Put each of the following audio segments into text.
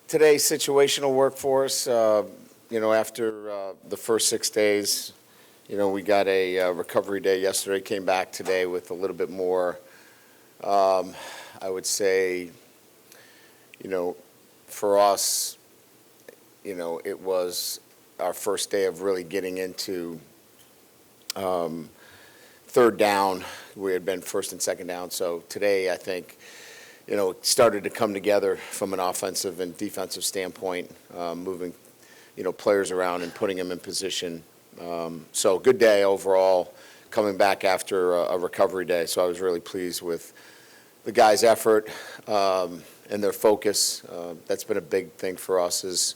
Today, situational work for us. After the first 6 days, we got a recovery day yesterday, came back today with a little bit more, I would say, for us, it was our first day of really getting into third down. We had been first and second down. So today, I think, it started to come together from an offensive and defensive standpoint, moving, players around and putting them in position. So good day overall, coming back after a recovery day. So I was really pleased with the guys' effort and their focus. That's been a big thing for us is,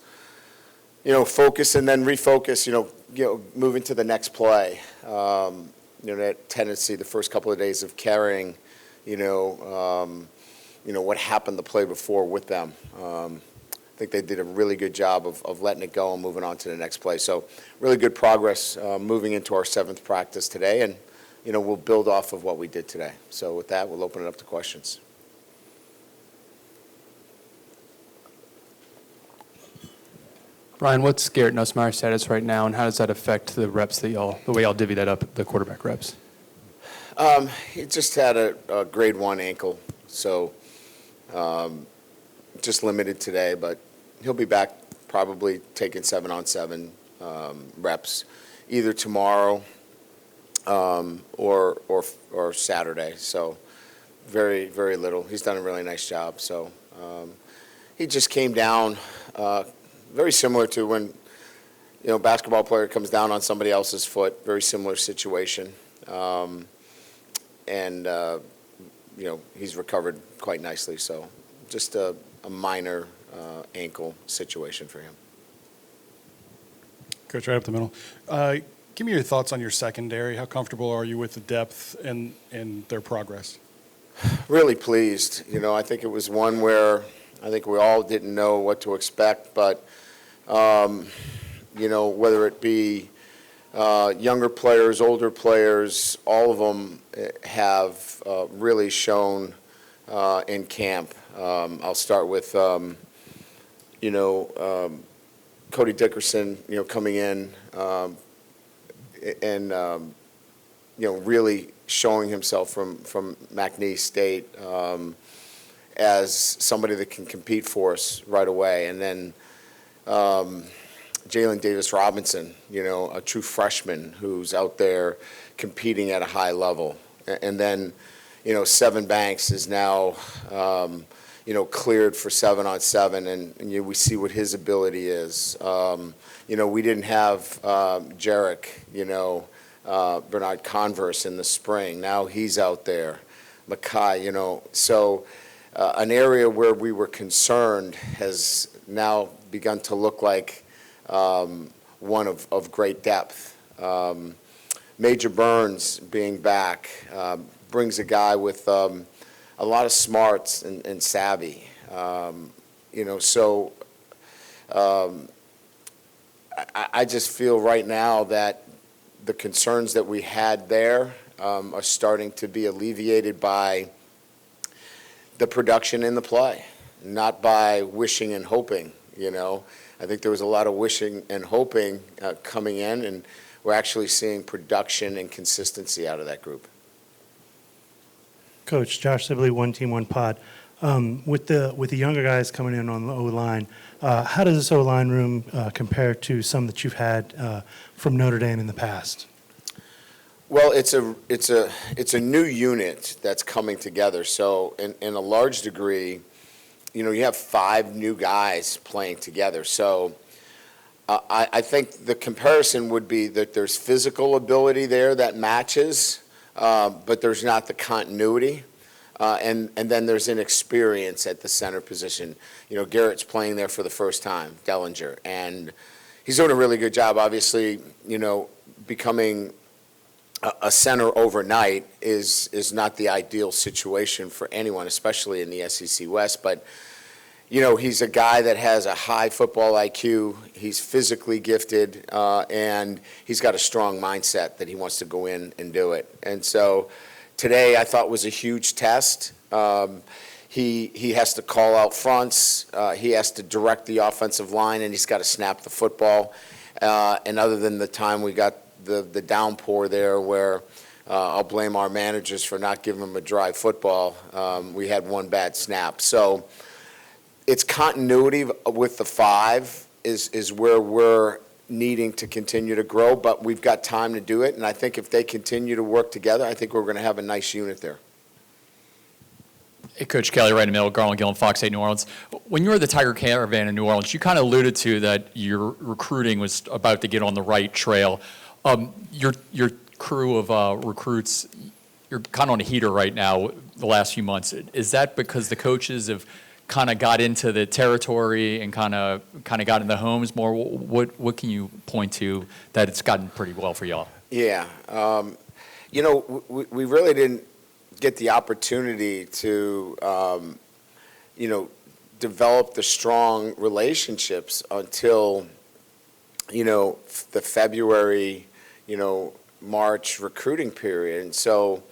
focus and then refocus, moving to the next play. That tendency the first couple of days of carrying, what happened the play before with them. I think they did a really good job of letting it go and moving on to the next play. So really good progress moving into our 7th practice today, and, we'll build off of what we did today. So with that, we'll open it up to questions. Brian, what's Garrett Nussmeier's status right now, and how does that affect the reps the way y'all divvy that up, the quarterback reps? He just had a grade 1 ankle, so just limited today, but he'll be back probably taking 7-on-7 reps either tomorrow or Saturday. So very, very little. He's done a really nice job. So he just came down very similar to when, a basketball player comes down on somebody else's foot, very similar situation. He's recovered quite nicely. So just a minor ankle situation for him. Coach, right up the middle. Give me your thoughts on your secondary. How comfortable are you with the depth and their progress? Really pleased. I think it was one where I think we all didn't know what to expect, but, whether it be younger players, older players, all of them have really shown in camp. I'll start with, Cody Dickerson, coming in and, really showing himself from McNeese State as somebody that can compete for us right away. And then Jalen Davis-Robinson, a true freshman who's out there competing at a high level. And then, Sevyn Banks is now, cleared for 7-on-7, and we see what his ability is. We didn't have Jarek, Bernard Converse in the spring. Now he's out there. Makai, so an area where we were concerned has now begun to look like one of great depth. Major Burns being back brings a guy with a lot of smarts and savvy. I just feel right now that the concerns that we had there are starting to be alleviated by the production in the play, not by wishing and hoping. I think there was a lot of wishing and hoping coming in, and we're actually seeing production and consistency out of that group. Coach, Josh Sibley, One Team, One Pod. With the younger guys coming in on the O-line, how does this O-line room compare to some that you've had from Notre Dame in the past? Well, it's a new unit that's coming together. So in a large degree, you have 5 new guys playing together. So I think the comparison would be that there's physical ability there that matches, but there's not the continuity. And then there's an experience at the center position. Garrett's playing there for the first time, Dellinger, and he's doing a really good job. Obviously, becoming a center overnight is not the ideal situation for anyone, especially in the SEC West. But, he's a guy that has a high football IQ. He's physically gifted, and he's got a strong mindset that he wants to go in and do it. And so today I thought was a huge test. He has to call out fronts, he has to direct the offensive line, and he's got to snap the football. And other than the time we got the downpour there where I'll blame our managers for not giving him a dry football, we had one bad snap. So it's continuity with the five is where we're needing to continue to grow, but we've got time to do it. And I think if they continue to work together, I think we're going to have a nice unit there. Hey, Coach Kelly, right in the middle, Garland Gillen, Fox 8 New Orleans. When you were the Tiger Caravan in New Orleans, you kind of alluded to that your recruiting was about to get on the right trail. Your crew of recruits, you're kind of on a heater right now the last few months. Is that because the coaches have kind of got into the territory and kind of got in the homes more? What can you point to that it's gotten pretty well for y'all? Yeah. We really didn't get the opportunity to, develop the strong relationships until, the February, March recruiting period. And so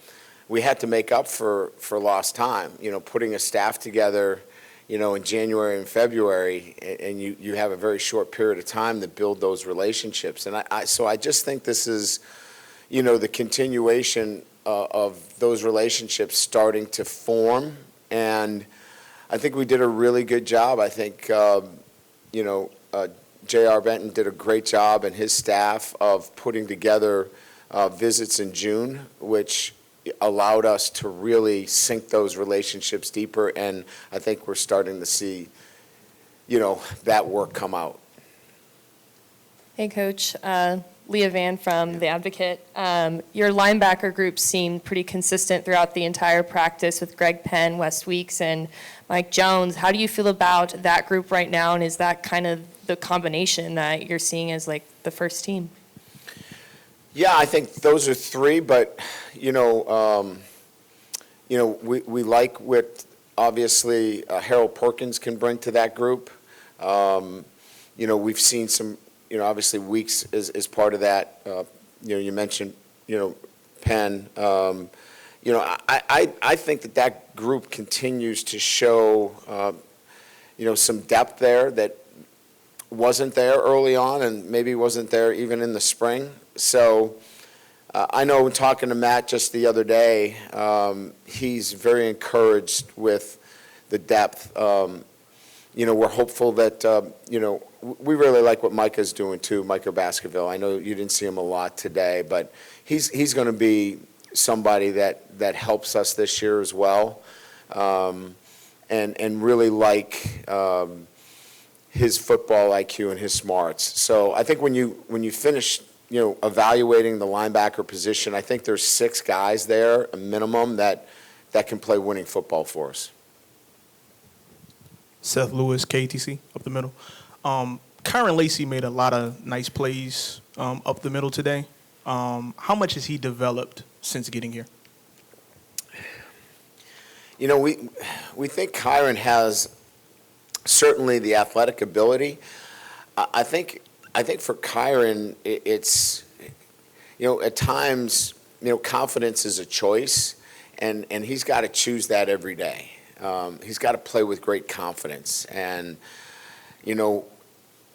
we had to make up for lost time, putting a staff together, in January and February, and you have a very short period of time to build those relationships. And so I just think this is, the continuation of those relationships starting to form. And I think we did a really good job. I think, J.R. Benton did a great job and his staff of putting together visits in June, which allowed us to really sink those relationships deeper. And I think we're starting to see, that work come out. Hey, Coach. Leah Van from The Advocate. Your linebacker group seemed pretty consistent throughout the entire practice with Greg Penn, Wes Weeks, and Mike Jones. How do you feel about that group right now, and is that kind of the combination that you're seeing as like the first team? Yeah, I think those are three, but we like what obviously Harold Perkins can bring to that group. We've seen some. Obviously Weeks is part of that. You mentioned, Penn. I think that group continues to show, some depth there that wasn't there early on and maybe wasn't there even in the spring. So I know when talking to Matt just the other day, he's very encouraged with the depth. We're hopeful that, we really like what Micah's doing too, Micah Baskerville. I know you didn't see him a lot today, but he's going to be somebody that helps us this year as well, and really like his football IQ and his smarts. So I think when you finish, evaluating the linebacker position, I think there's 6 guys there, a minimum, that can play winning football for us. Seth Lewis, KTC, up the middle. Kyron Lacey made a lot of nice plays up the middle today. How much has he developed since getting here? We think Kyron has certainly the athletic ability. I think for Kyron, it's, at times, confidence is a choice, and he's got to choose that every day. He's got to play with great confidence, and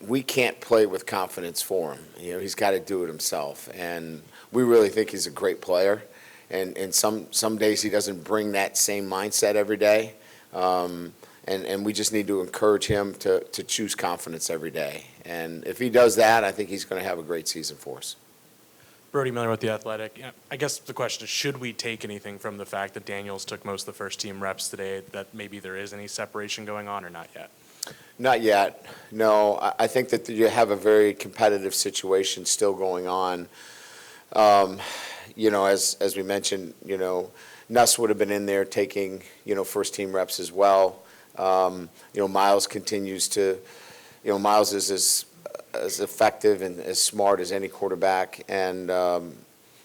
we can't play with confidence for him. He's got to do it himself, and we really think he's a great player. And some days he doesn't bring that same mindset every day, and we just need to encourage him to choose confidence every day. And if he does that, I think he's going to have a great season for us. Brody Miller with The Athletic. Yeah, I guess the question is, should we take anything from the fact that Daniels took most of the first team reps today, that maybe there is any separation going on, or not yet? Not yet, no. I think that you have a very competitive situation still going on. As we mentioned, Nuss would have been in there taking, first team reps as well. Miles continues to, Miles is as effective and as smart as any quarterback. And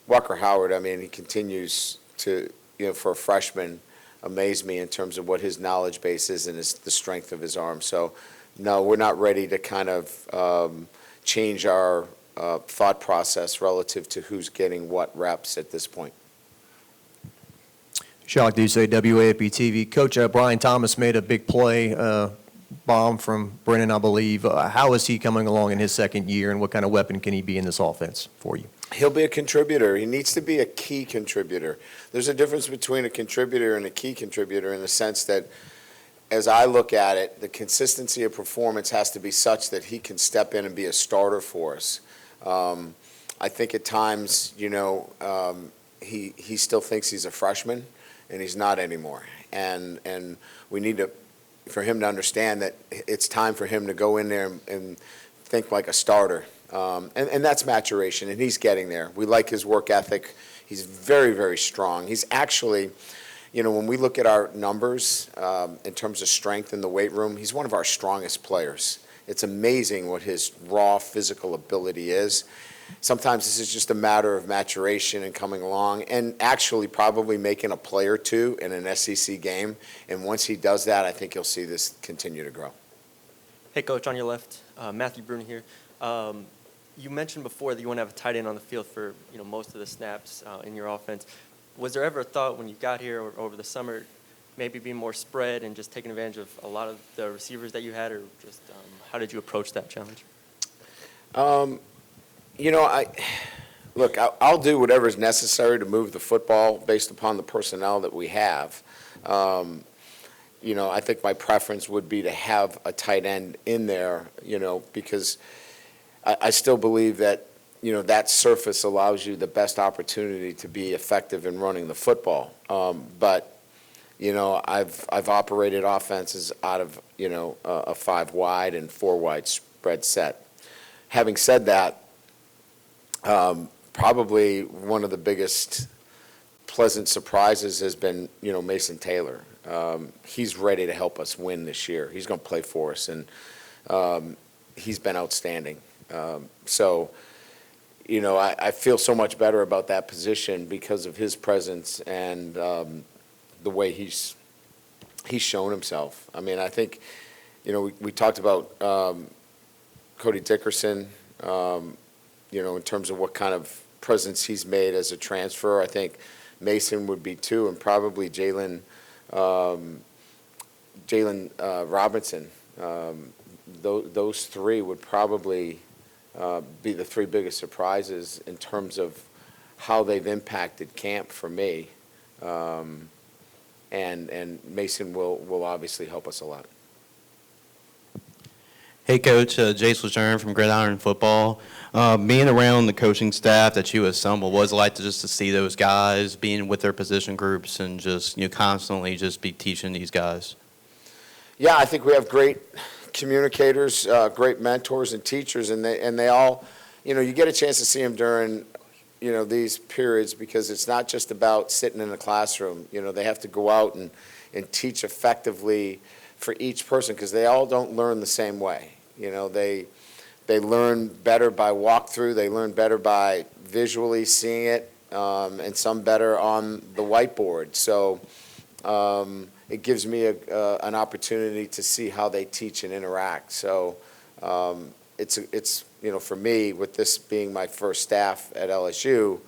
Walker Howard, he continues to, for a freshman, amaze me in terms of what his knowledge base is and the strength of his arm. So, no, we're not ready to kind of change our thought process relative to who's getting what reps at this point. Shalak Duse, WAFB TV. Coach, Brian Thomas made a big play, bomb from Brennan, I believe. How is he coming along in his second year, and what kind of weapon can he be in this offense for you? He'll be a contributor. He needs to be a key contributor. There's a difference between a contributor and a key contributor in the sense that, as I look at it, the consistency of performance has to be such that he can step in and be a starter for us. I think at times, he still thinks he's a freshman, and he's not anymore. And we need for him to understand that it's time for him to go in there and think like a starter. And that's maturation, and he's getting there. We like his work ethic. He's very, very strong. He's actually, when we look at our numbers in terms of strength in the weight room, he's one of our strongest players. It's amazing what his raw physical ability is. Sometimes this is just a matter of maturation and coming along and actually probably making a play or two in an SEC game. And once he does that, I think you'll see this continue to grow. Hey, Coach, on your left, Matthew Bruner here. You mentioned before that you want to have a tight end on the field for most of the snaps in your offense. Was there ever a thought when you got here or over the summer, maybe being more spread and just taking advantage of a lot of the receivers that you had, or just how did you approach that challenge? I'll do whatever is necessary to move the football based upon the personnel that we have. I think my preference would be to have a tight end in there, because I still believe that, that surface allows you the best opportunity to be effective in running the football. But I've operated offenses out of, a 5 wide and 4 wide spread set. Having said that, probably one of the biggest pleasant surprises has been, Mason Taylor. He's ready to help us win this year. He's going to play for us, and he's been outstanding. I feel so much better about that position because of his presence and the way he's shown himself. I mean, I think, we talked about Cody Dickerson, in terms of what kind of presence he's made as a transfer. I think Mason would be too, and probably Jalen Robinson. Those three would probably be the 3 biggest surprises in terms of how they've impacted camp for me. And Mason will obviously help us a lot. Hey, Coach, Jace Lejeune from Gridiron Football. Being around the coaching staff that you assemble, what was it like to see those guys, being with their position groups, and just constantly just be teaching these guys? Yeah, I think we have great communicators, great mentors and teachers, and they all, you get a chance to see them during, these periods, because it's not just about sitting in the classroom. They have to go out and teach effectively for each person, because they all don't learn the same way. They learn better by walkthrough. They learn better by visually seeing it, and some better on the whiteboard. So it gives me an opportunity to see how they teach and interact. So it's for me, with this being my first staff at LSU,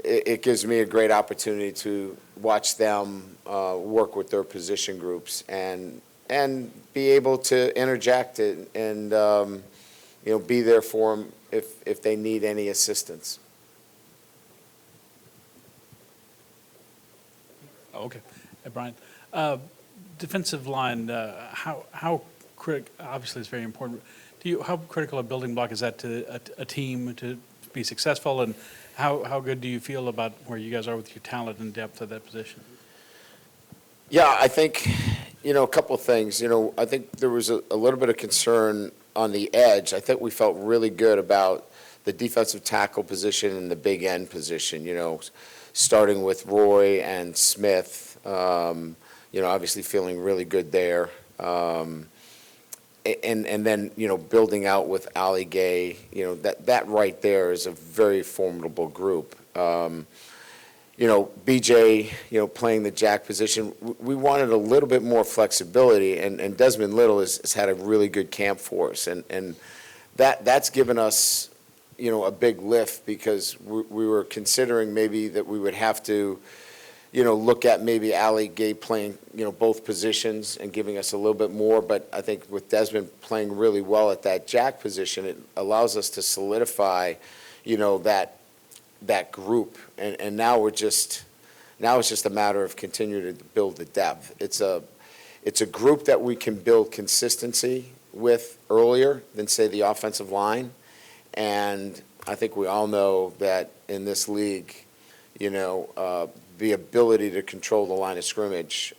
it gives me a great opportunity to watch them work with their position groups and be able to interject and be there for them if they need any assistance. Okay. Hey, Brian. Defensive line, how obviously it's very important. How critical a building block is that to a team to be successful, and how good do you feel about where you guys are with your talent and depth at that position? Yeah, I think, a couple of things. I think there was a little bit of concern on the edge. I think we felt really good about the defensive tackle position and the big end position, starting with Roy and Smith, obviously feeling really good there. And then, building out with Ali Gay, that right there is a very formidable group. BJ, playing the jack position, we wanted a little bit more flexibility, and Desmond Little has had a really good camp for us. And that's given us, a big lift, because we were considering maybe that we would have to look at maybe Ali Gay playing, both positions and giving us a little bit more. But I think with Desmond playing really well at that jack position, it allows us to solidify, that group. And now it's just a matter of continuing to build the depth. It's a group that we can build consistency with earlier than, say, the offensive line. And I think we all know that in this league, the ability to control the line of scrimmage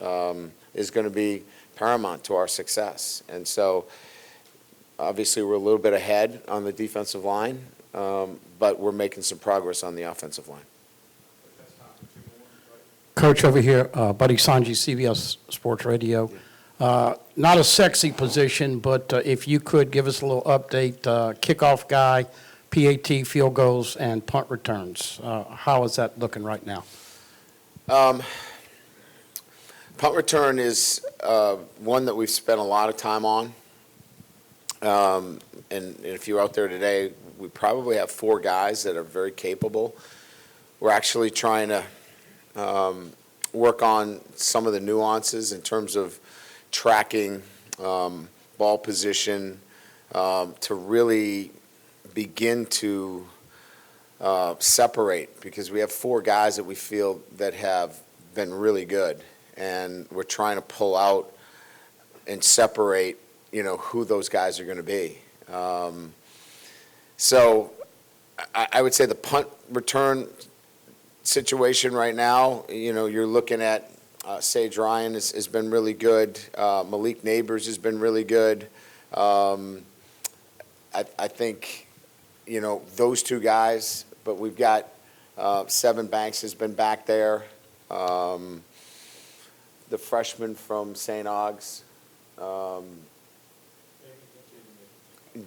is going to be paramount to our success. And so, obviously, we're a little bit ahead on the defensive line, but we're making some progress on the offensive line. Coach over here, Buddy Sanji, CBS Sports Radio. Not a sexy position, but if you could give us a little update, kickoff guy, PAT, field goals, and punt returns. How is that looking right now? Punt return is one that we've spent a lot of time on. And if you're out there today, we probably have 4 guys that are very capable. We're actually trying to work on some of the nuances in terms of tracking ball position to really begin to separate, because we have 4 guys that we feel that have been really good, and we're trying to pull out and separate, who those guys are going to be. So I would say the punt return situation right now, you're looking at Sage Ryan has been really good. Malik Neighbors has been really good. I think, those 2 guys, but we've got Sevyn Banks has been back there. The freshman from St. Augs,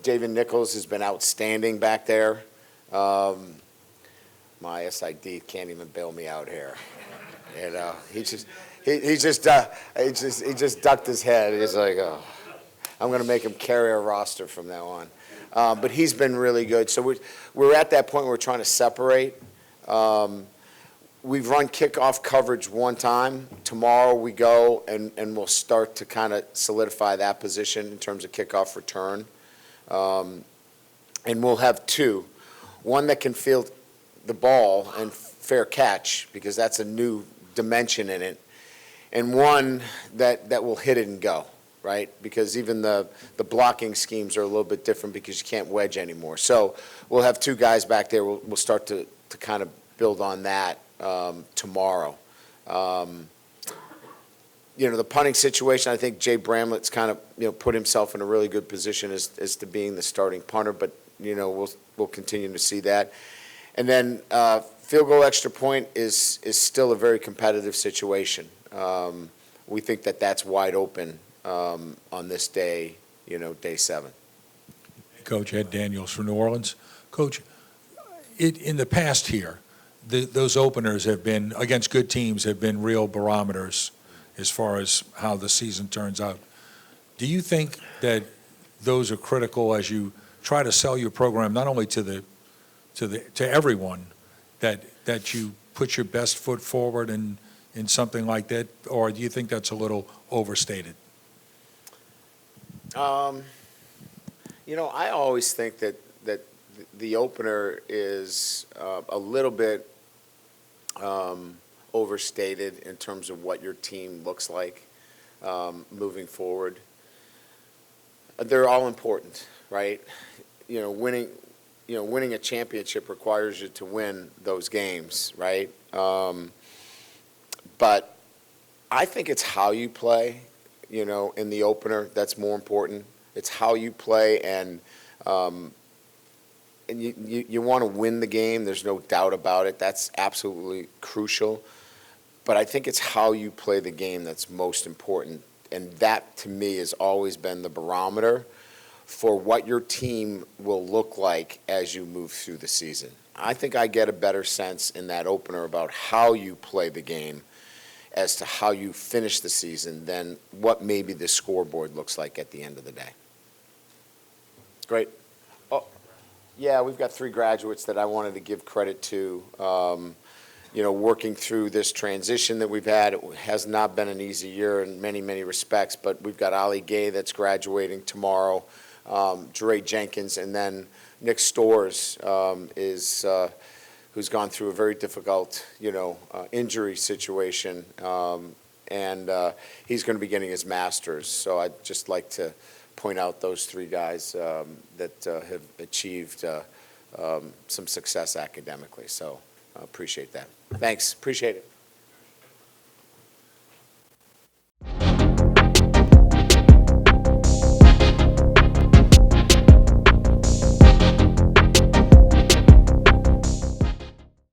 David Nichols has been outstanding back there. My SID can't even bail me out here. He just ducked his head. He's like, oh, I'm going to make him carry a roster from now on. But he's been really good. So we're at that point where we're trying to separate. We've run kickoff coverage one time. Tomorrow we go and we'll start to kind of solidify that position in terms of kickoff return. And we'll have 2. One that can field the ball and fair catch, because that's a new dimension in it, and one that will hit it and go, right? Because even the blocking schemes are a little bit different because you can't wedge anymore. So we'll have 2 guys back there. We'll start to kind of build on that tomorrow. The punting situation, I think Jay Bramlett's kind of put himself in a really good position as to being the starting punter, but we'll continue to see that. And then field goal extra point is still a very competitive situation. We think that that's wide open on this day, day 7. Coach Ed Daniels from New Orleans. Coach, in the past here, those openers have been, against good teams, have been real barometers as far as how the season turns out. Do you think that those are critical as you try to sell your program, not only to everyone, that you put your best foot forward in something like that, or do you think that's a little overstated? I always think that the opener is a little bit overstated in terms of what your team looks like moving forward. They're all important, right? Winning a championship requires you to win those games, right? But I think it's how you play, in the opener that's more important. It's how you play, and you want to win the game. There's no doubt about it. That's absolutely crucial. But I think it's how you play the game that's most important. And that, to me, has always been the barometer for what your team will look like as you move through the season. I think I get a better sense in that opener about how you play the game as to how you finish the season than what maybe the scoreboard looks like at the end of the day. Great. Oh, yeah, we've got 3 graduates that I wanted to give credit to. working through this transition that we've had. It has not been an easy year in many, many respects, but we've got Ali Gay that's graduating tomorrow, Dre Jenkins, and then Nick Storrs who's gone through a very difficult, injury situation, and he's going to be getting his master's. So I'd just like to point out those three guys that have achieved some success academically. So I appreciate that. Thanks. Appreciate it.